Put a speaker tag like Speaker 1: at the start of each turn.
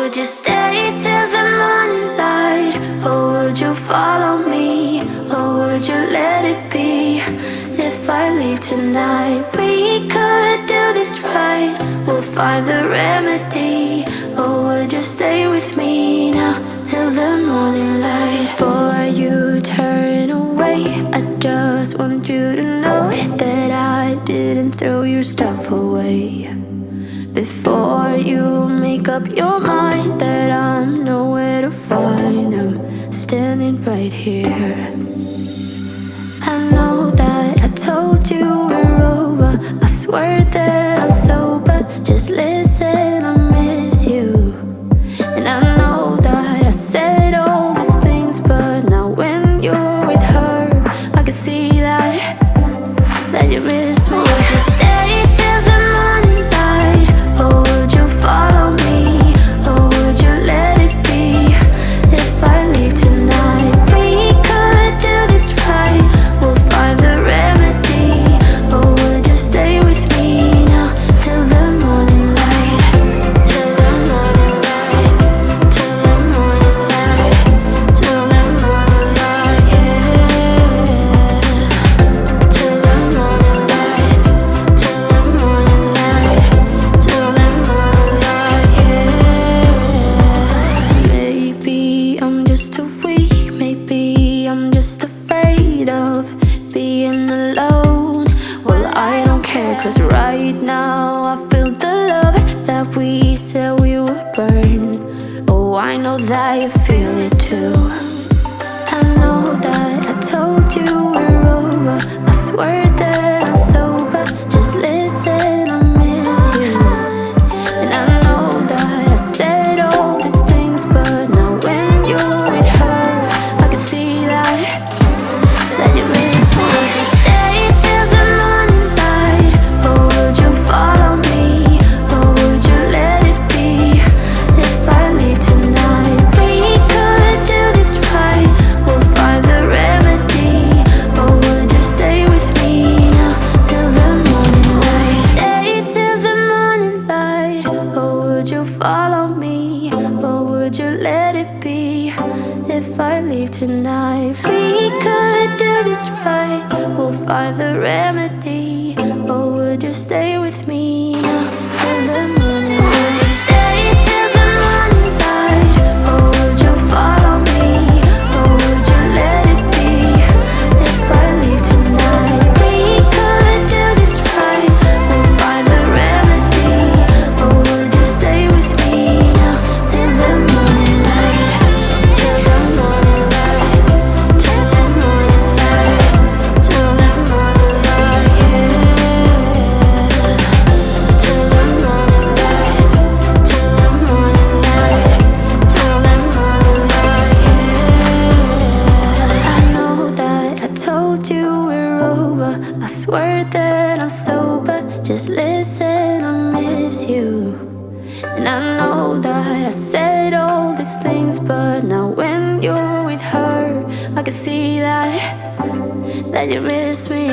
Speaker 1: would you stay till the morning light? Or would you follow me? Or would you let it be? If I leave tonight, we could do this right. We'll find the remedy. Or would you stay with me now till the morning light? Before you turn away, I just want you to know that I didn't throw your stuff away. Before you make up your mind that I'm nowhere to find, I'm standing right here. I know that I told you we're over, I swear that I'm sober. Just listen, I miss you. And I know that I said all these things, but now when you're with her, I can see that you miss me. Would you stay till the morning light? Or would you follow me? Or would you let it be? If I leave tonight, we could do this right. We'll find the remedy. Or would you stay with me now till the morning light? Till the morning light. Till the morning light. Till the morning light, yeah. Till the morning light. Till the morning light. Till the morning light, yeah. Maybe I'm just too weak. Maybe I'm just afraid of being alone. Well, I don't care, 'cause right now I feel the love that we said we would burn. Oh, I know that you feel it too. I know that I told you we're over, I swear that I'm sober. Just listen, I miss you. And I know that I said all these things, but now when you're with her, I can see that you miss me. Would you stay till the morning light? Or would you follow me? Or would you let it be? If I leave tonight, we could do this right. We'll find the remedy. Or would you stay with me now till the morning light? Stay till the morning light. Or would you follow me? Or would you let it be? If I leave tonight, we could do this right. We'll find the remedy. Or would you stay with me now till the morning light? Would you stay till the morning light? Or would you follow me? Or would you let it be? If I leave tonight, we could do this right. We'll find the remedy. Or would you stay with me now till the morning light? Till the morning light. Till the morning light. Till the morning light, yeah. Till the morning light. Till the morning light. Till the morning light, yeah. I know that I told you we're over, I swear that I'm sober. Just listen, I miss you. And I know that I said all these things, but now when you're with her, I can see that you miss me.